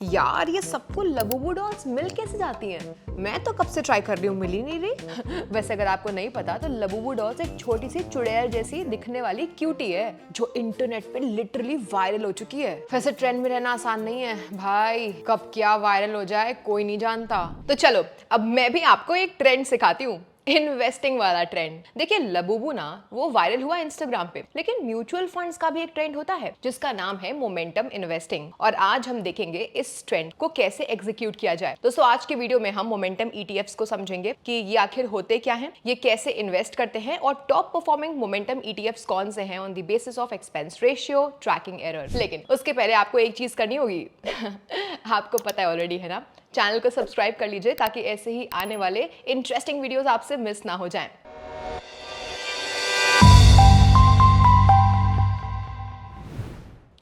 यार ये सबको लबूबू डॉल्स मिल कैसे जाती हैं? मैं तो कब से ट्राई कर रही हूँ, मिल ही नहीं रही। वैसे अगर आपको नहीं पता तो लबूबू डॉल्स एक छोटी सी चुड़ैल जैसी दिखने वाली क्यूटी है जो इंटरनेट पे लिटरली वायरल हो चुकी है। वैसे ट्रेंड में रहना आसान नहीं है भाई, कब क्या वायरल हो जाए कोई नहीं जानता। तो चलो अब मैं भी आपको एक ट्रेंड सिखाती हूँ, इन्वेस्टिंग वाला ट्रेंड। देखिए लबूबू ना वो वायरल हुआ इंस्टाग्राम पे, लेकिन म्यूचुअल फंड्स का भी एक ट्रेंड होता है जिसका नाम है मोमेंटम इन्वेस्टिंग, और आज हम देखेंगे इस ट्रेंड को कैसे एग्जीक्यूट किया जाए। दोस्तों आज के वीडियो में हम मोमेंटम ईटीएफ्स को समझेंगे कि ये आखिर होते क्या हैं, ये कैसे इन्वेस्ट करते हैं और टॉप परफॉर्मिंग मोमेंटम ईटीएफ्स कौन से हैं on the basis of expense ratio, tracking error. लेकिन उसके पहले आपको एक चीज करनी होगी आपको पता है ऑलरेडी, है ना? चैनल को सब्सक्राइब कर लीजिए ताकि ऐसे ही आने वाले इंटरेस्टिंग वीडियोस आपसे मिस ना हो जाएं।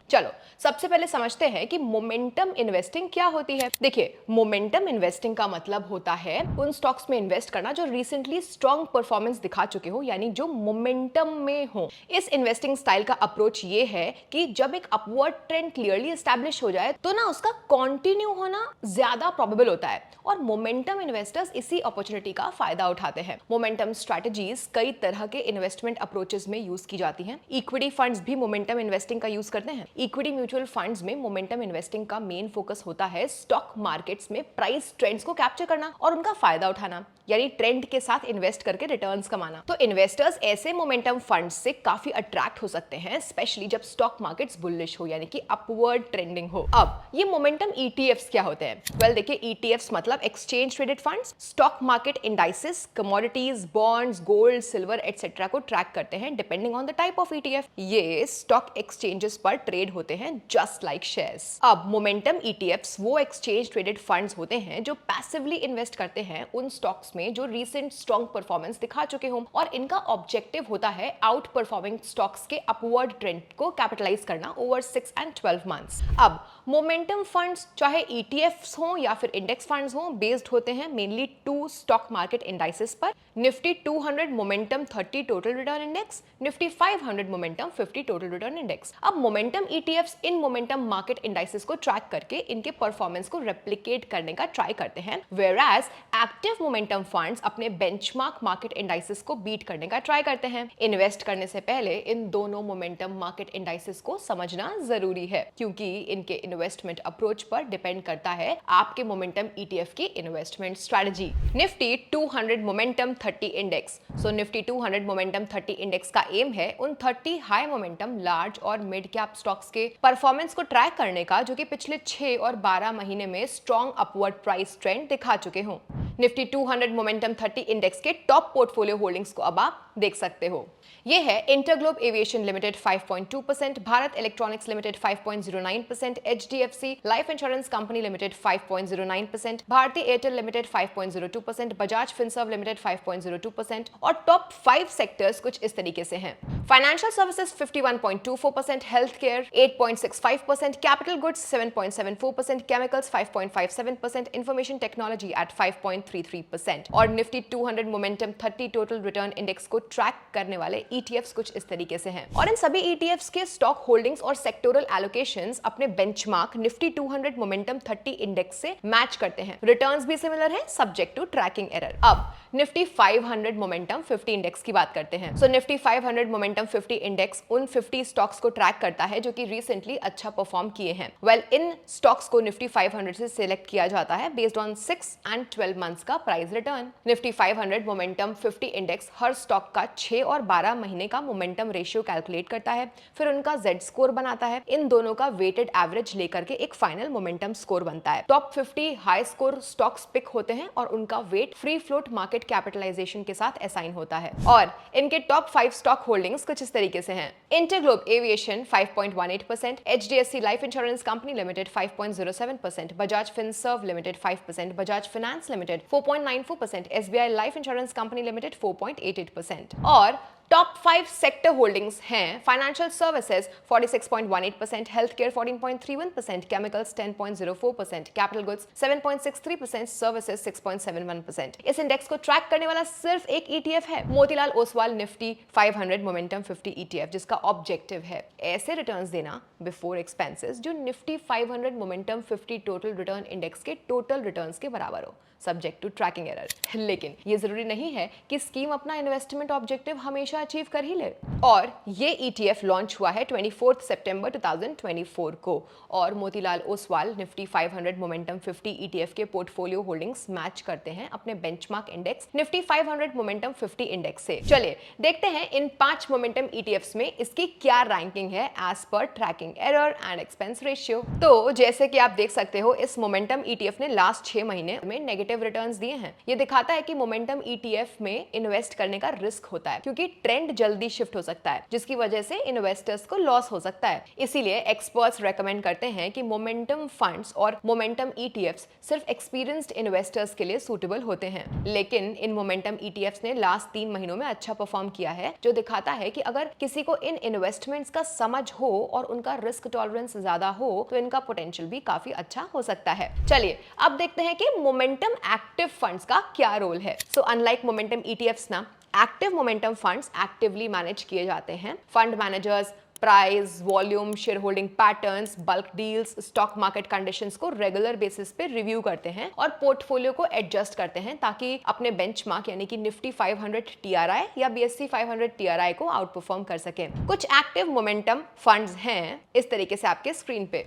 चलो सबसे पहले समझते हैं कि मोमेंटम इन्वेस्टिंग क्या होती है। देखिए मोमेंटम इन्वेस्टिंग का मतलब होता है उन स्टॉक्स में इन्वेस्ट करना जो रिसेंटली स्ट्रॉन्ग परफॉर्मेंस दिखा चुके हो, यानी जो मोमेंटम में हो। इस इन्वेस्टिंग स्टाइल का अप्रोच ये है कि जब एक अपवर्ड ट्रेंड क्लियरली एस्टैब्लिश हो जाए तो ना उसका कंटिन्यू होना ज्यादा प्रोबेबल होता है, और मोमेंटम इन्वेस्टर्स इसी अपॉर्चुनिटी का फायदा उठाते हैं। मोमेंटम स्ट्रेटजीज कई तरह के इन्वेस्टमेंट अप्रोचेस में यूज की जाती हैं। इक्विटी फंड्स भी मोमेंटम इन्वेस्टिंग का यूज करते हैं। इक्विटी म्यूचुअल फंड्स में मोमेंटम इन्वेस्टिंग का मेन फोकस होता है स्टॉक मार्केट्स में प्राइस ट्रेंड्स को कैप्चर करना और उनका फायदा उठाना, यानी ट्रेंड के साथ इन्वेस्ट करके रिटर्न्स कमाना। तो इन्वेस्टर्स ऐसे मोमेंटम फंड्स से काफी अट्रैक्ट हो सकते हैं, स्पेशली जब स्टॉक मार्केट्स बुलिश हो, यानी कि अपवर्ड ट्रेंडिंग हो। अब ये मोमेंटम ईटीएफ्स क्या होते हैं? वेल देखिए ईटीएफ्स मतलब exchange traded funds stock market indices, commodities, bonds, gold, silver etcetera को ट्रैक करते हैं depending on the type of ETF. ये स्टॉक एक्सचेंजेस पर ट्रेड होते हैं जस्ट लाइक शेयर्स। अब मोमेंटम ईटीएफ्स वो एक्सचेंज ट्रेडेड फंड्स होते हैं जो पैसिवली इन्वेस्ट करते हैं उन स्टॉक्स में जो रीसेंट स्ट्रॉन्ग परफॉर्मेंस दिखा चुके हों, और इनका ऑब्जेक्टिव होता है आउट परफॉर्मिंग स्टॉक्स के अपवर्ड ट्रेंड को कैपिटलाइज करना ओवर 6 and 12 मंथ्स। अब मोमेंटम फंड्स चाहे ईटीएफ्स हो या फिर इंडेक्स फंड्स हो, बेस्ड होते हैं मेनली 2 स्टॉक मार्केट इंडाइसेस पर, Nifty 200 momentum 30 total return index, Nifty 500 momentum 50 total return index. अब मोमेंटम ईटीएफ्स इन मोमेंटम मार्केट इंडाइसेस को ट्रैक करके इनके परफॉर्मेंस को रेप्लिकेट करने का ट्राई करते हैं, वेयरएज एक्टिव मोमेंटम फंड्स अपने बेंचमार्क मार्केट इंडाइसेस को बीट करने का ट्राई करते हैं। इन्वेस्ट करने से पहले इन दोनों मोमेंटम मार्केट इंडाइसेस को समझना जरूरी है, क्योंकि इनके इन्वेस्टमेंट अप्रोच पर डिपेंड करता है आपके मोमेंटम ईटीएफ की investment strategy. Nifty 200 momentum 30 index. So Nifty 200 momentum 30 index का एम है उन 30 हाई मोमेंटम लार्ज और मिड कैप स्टॉक्स के परफॉर्मेंस को ट्रैक करने का जो कि पिछले 6 और 12 महीने में स्ट्रॉन्ग अपवर्ड प्राइस ट्रेंड दिखा चुके हों। निफ्टी 200 मोमेंटम 30 इंडेक्स के टॉप पोर्टफोलियो होल्डिंग्स को अब आप देख सकते हो। ये है InterGlobe aviation limited 5.2%, Bharat electronics limited 5.09%, HDFC life insurance company limited 5.09%, भारतीय Airtel limited 5.02%, Bajaj Finserv limited 5.02%, और टॉप 5 सेक्टर्स कुछ इस तरीके से हैं। Financial services 51.24%, health care 8.65%, capital goods 7.74%, chemicals 5.57%, information technology at 5.33%। और Nifty 200 momentum 30 total return index को track करने वाले ETFs कुछ इस तरीके से हैं, और इन सभी ETFs के स्टॉक होल्डिंग्स और सेक्टोरल एलोकेशंस अपने बेंचमार्क निफ्टी 200 मोमेंटम 30 इंडेक्स से मैच करते हैं। रिटर्न्स भी सिमिलर हैं सब्जेक्ट टू ट्रैकिंग एरर। अब निफ्टी 500 मोमेंटम 50 इंडेक्स की बात करते हैं। सो निफ्टी 500 मोमेंटम 50 इंडेक्स उन 50 स्टॉक्स को ट्रैक करता है जो कि रिसेंटली अच्छा परफॉर्म किए हैं। वेल इन स्टॉक्स को निफ्टी 500 से सिलेक्ट किया जाता है बेस्ड ऑन 6 and 12 मंथ्स का price return. Nifty 500 momentum 50 index हर स्टॉक का 6 और 12 महीने का मोमेंटम रेशियो कैलकुलेट करता है, फिर उनका Z स्कोर बनाता है। इन दोनों का वेटेड एवरेज लेकर के एक फाइनल मोमेंटम स्कोर बनता है। Top 50 high score stocks pick होते हैं और उनका weight free float market capitalization के साथ असाइन होता है, और इनके टॉप 5 स्टॉक होल्डिंग्स कुछ इस तरीके से हैं। InterGlobe aviation 5.18%, HDFC life insurance company limited 5.07%, Bajaj Finserv limited 5%, Bajaj finance limited 4.94%, SBI life insurance company limited 4.88%, और टॉप 5 सेक्टर होल्डिंग्स हैं financial services 46.18%, health care 14.31%, chemicals 10.04%, capital goods 7.63%, services 6.71%। इस इंडेक्स को track करने वाला सिर्फ एक ETF है, Motilal Oswal Nifty 500 momentum 50 ETF, जिसका ऑब्जेक्टिव है ऐसे रिटर्न्स देना बिफोर एक्सपेंसेस जो Nifty 500 momentum 50 total return index के टोटल रिटर्न्स के बराबर हो, सब्जेक्ट टू ट्रैकिंग एरर। लेकिन ये जरूरी नहीं है कि स्कीम अपना इन्वेस्टमेंट ऑब्जेक्टिव हमेशा अचीव कर ही ले। और ये ETF लॉन्च हुआ है 24 सितंबर 2024 को और Motilal Oswal Nifty 500 momentum 50 ETF के पोर्टफोलियो होल्डिंग्स मैच करते हैं अपने benchmark index Nifty 500 momentum 50 index से। चलिए देखते हैं इन 5 मोमेंटम ETFs में इसकी क्या रैंकिंग है एज पर tracking error and expense ratio. तो जैसे कि आप देख सकते हो, इस मोमेंटम ETF ने लास्ट 6 महीने में नेगेटिव रिटर्न्स दिए हैं। ये दिखाता है कि मोमेंटम ETF में इन्वेस्ट करने का रिस्क होता है क्योंकि ट्रेंड जल्दी शिफ्ट हो सकता है, जिसकी वजह से इन्वेस्टर्स को लॉस हो सकता है। इसीलिए एक्सपर्ट्स रेकमेंड करते हैं कि मोमेंटम फंड्स और मोमेंटम ETFs सिर्फ एक्सपीरियंस्ड इन्वेस्टर्स के लिए सूटेबल होते हैं। लेकिन इन मोमेंटम ETFs ने लास्ट 3 महीनों में अच्छा परफॉर्म किया है, जो दिखाता है कि अगर किसी को इन इन्वेस्टमेंट्स का समझ हो और उनका रिस्क टॉलरेंस ज्यादा हो तो इनका पोटेंशियल भी काफी अच्छा हो सकता है। चलिए अब देखते हैं कि मोमेंटम एक्टिव फंड्स का क्या रोल है। सो अनलाइक मोमेंटम ETFs ना, active momentum funds actively manage किए जाते हैं। Fund managers price, volume, share holding patterns, bulk deals, stock market conditions को रेगुलर बेसिस पे रिव्यू करते हैं और पोर्टफोलियो को एडजस्ट करते हैं ताकि अपने बेंचमार्क यानी कि निफ्टी 500 TRI या BSE 500 TRI को आउट परफॉर्म कर सके। कुछ एक्टिव मोमेंटम फंड्स हैं इस तरीके से आपके स्क्रीन पे।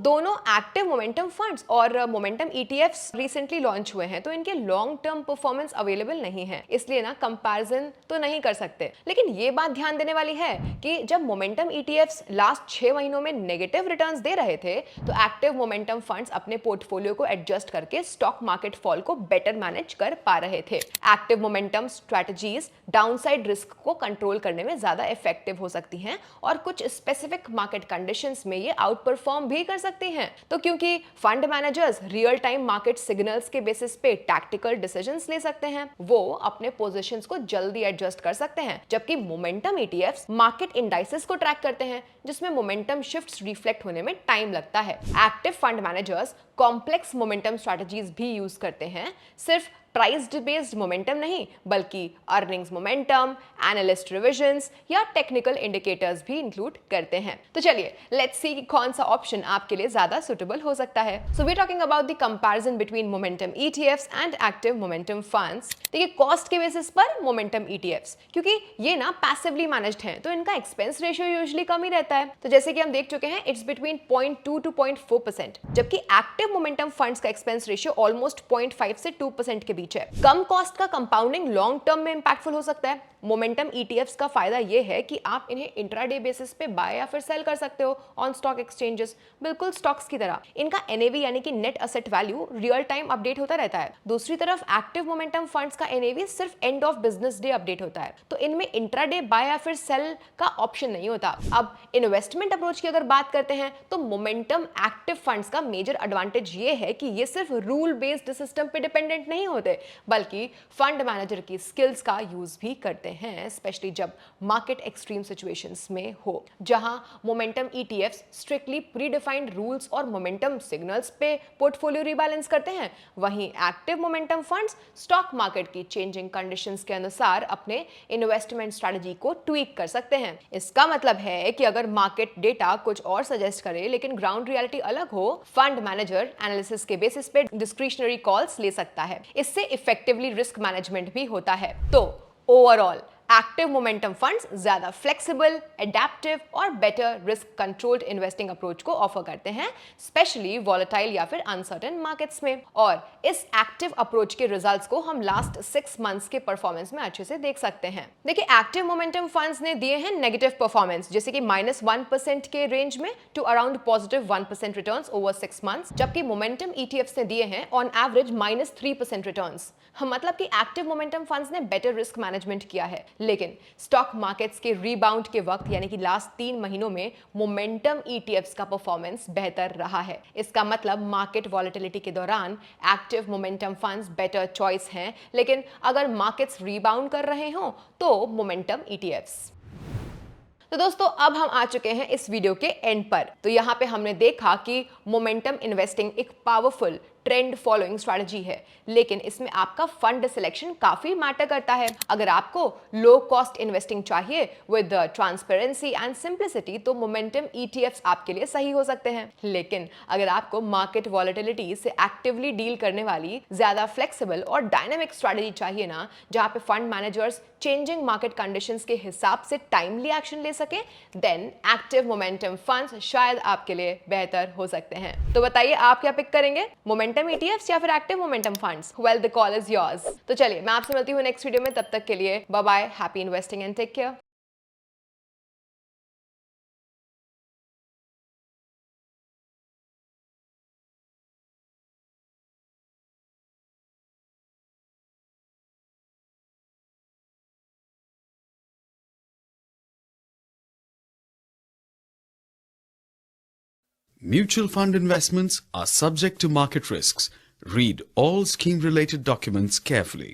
दोनों एक्टिव मोमेंटम फंड्स और मोमेंटम ETFs रिसेंटली लॉन्च हुए हैं, तो इनके लॉन्ग टर्म परफॉर्मेंस अवेलेबल नहीं है, इसलिए ना कंपैरिजन तो नहीं कर सकते। लेकिन ये बात ध्यान देने वाली है कि जब मोमेंटम ETFs लास्ट 6 महीनों में नेगेटिव रिटर्न्स दे रहे थे तो एक्टिव मोमेंटम फंड्स अपने पोर्टफोलियो को एडजस्ट करके स्टॉक मार्केट फॉल को बेटर मैनेज कर पा रहे थे। Active momentum strategies downside risk को कंट्रोल करने में ज्यादा इफेक्टिव हो सकती हैं और कुछ स्पेसिफिक मार्केट कंडीशंस में ये आउट परफॉर्म भी कर सकती हैं। तो क्योंकि fund managers real time market signals के बेसिस पे टैक्टिकल डिसीजंस ले सकते हैं, वो अपने पोजीशंस को जल्दी एडजस्ट कर सकते हैं, जबकि मोमेंटम ETFs मार्केट इंडाइसेस को ट्रैक करते हैं जिसमें मोमेंटम शिफ्ट्स रिफ्लेक्ट होने में टाइम लगता है। Active fund managers complex momentum strategies भी यूज करते हैं, सिर्फ प्राइस बेस्ड मोमेंटम नहीं बल्कि अर्निंग्स मोमेंटम, एनालिस्ट रिविजंस या टेक्निकल इंडिकेटर्स भी इंक्लूड करते हैं। तो चलिए लेट्स सी कि कौन सा ऑप्शन आपके लिए ज्यादा सुटेबल हो सकता है। So we are talking about the comparison between momentum ETFs and active momentum funds. देखिए कॉस्ट के बेसिस पर मोमेंटम ETFs, क्योंकि ये ना पैसिवली मैनेज्ड हैं तो इनका एक्सपेंस रेशियो यूजुअली कम ही रहता है। तो जैसे कि हम देख चुके हैं इट्स बिटवीन 0.2 to 0.4%, जबकि एक्टिव मोमेंटम फंड्स का एक्सपेंस रेशियो ऑलमोस्ट 0.5 से 2% के बीच है। कम कॉस्ट का कंपाउंडिंग लॉन्ग टर्म में इंपैक्टफुल हो सकता है। मोमेंटम ETFs का फायदा यह है कि आप इन्हें इंट्राडे बेसिस पे बाय या फिर सेल कर सकते हो ऑन स्टॉक एक्सचेंजेस, बिल्कुल स्टॉक्स की तरह। इनका NAV यानी कि net asset value real time update होता रहता है। दूसरी तरफ एक्टिव मोमेंटम फंड्स का NAV सिर्फ end of business day update होता है, तो इनमें इंट्राडे बाय या फिर सेल का ऑप्शन नहीं होता। अब इन्वेस्टमेंट अप्रोच की अगर बात करते हैं तो मोमेंटम एक्टिव फंड्स का मेजर एडवांटेज ये है कि ये सिर्फ रूल बेस्ड सिस्टम पे डिपेंडेंट नहीं होते बल्कि फंड मैनेजर की स्किल्स का यूज भी करते हैं, स्पेशली जब मार्केट एक्सट्रीम सिचुएशंस में हो, जहां momentum ETFs strictly predefined rules और मोमेंटम सिग्नल्स पे पोर्टफोलियो रिबैलेंस करते हैं। वहीं active momentum funds stock market की चेंजिंग कंडीशंस के अनुसार अपने इन्वेस्टमेंट स्ट्रेटजी को ट्वीक कर सकते हैं। इसका मतलब है कि अगर मार्केट डेटा कुछ और सजेस्ट करे लेकिन ग्राउंड रियलिटी अलग हो, फंड मैनेजर एनालिसिस के बेसिस पे डिस्क्रिशनरी कॉल्स ले सकता है। इससे इफेक्टिवली रिस्क मैनेजमेंट भी होता है। तो ओवरऑल एक्टिव मोमेंटम फंड्स ज्यादा फ्लेक्सिबल, एडेप्टिव और better risk controlled investing approach को ऑफर करते हैं, स्पेशली वॉलेटाइल या फिर अनसर्टेन मार्केट्स में। और इस एक्टिव अप्रोच के रिजल्ट्स को हम लास्ट 6 मंथ्स के परफॉर्मेंस में अच्छे से देख सकते हैं। देखिए एक्टिव मोमेंटम फंड्स ने दिए हैं नेगेटिव परफॉर्मेंस, जैसे कि -1% के रेंज में to around +1% returns over 6 months, जबकि मोमेंटम ETFs ने दिए हैं ऑन एवरेज -3% रिटर्न्स। मतलब कि एक्टिव मोमेंटम फंड्स ने बेटर रिस्क मैनेजमेंट किया है, लेकिन स्टॉक मार्केट्स के रीबाउंड के वक्त यानी कि लास्ट 3 महीनों में मोमेंटम ईटीएफ्स का परफॉर्मेंस बेहतर रहा है। इसका मतलब मार्केट वॉलेटिलिटी के दौरान active momentum funds better choice हैं, लेकिन अगर मार्केट्स रीबाउंड कर रहे हो तो मोमेंटम ईटीएफ्स। तो दोस्तों अब हम आ चुके हैं इस वीडियो के एंड पर। तो यहाँ पे हमने देखा कि मोमेंटम इन्वेस्टिंग एक पावरफुल ट्रेंड फॉलोइंग स्ट्रैटेजी है, लेकिन इसमें आपका फंड सिलेक्शन काफी मैटर करता है। अगर आपको लो कॉस्ट इन्वेस्टिंग चाहिए विद ट्रांसपेरेंसी एंड सिंप्लिसिटी तो मोमेंटम ईटीएफ्स आपके लिए सही हो सकते हैं। लेकिन अगर आपको मार्केट वॉलेटिलिटी से एक्टिवली डील करने वाली ज्यादा फ्लेक्सिबल और डायनामिक स्ट्रैटेजी चाहिए ना, जहां पे fund managers changing market conditions के हिसाब से टाइमली एक्शन ले सके, देन एक्टिव मोमेंटम फंड्स शायद आपके लिए बेहतर हो सकते हैं। तो बताइए आप क्या पिक करेंगे, मोमेंटम ईटीएफ्स या फिर active momentum funds? Well the call is yours. तो चलिए मैं आपसे मिलती हूँ नेक्स्ट वीडियो में, तब तक के लिए bye bye, happy investing and take care. Mutual fund investments are subject to market risks. Read all scheme-related documents carefully.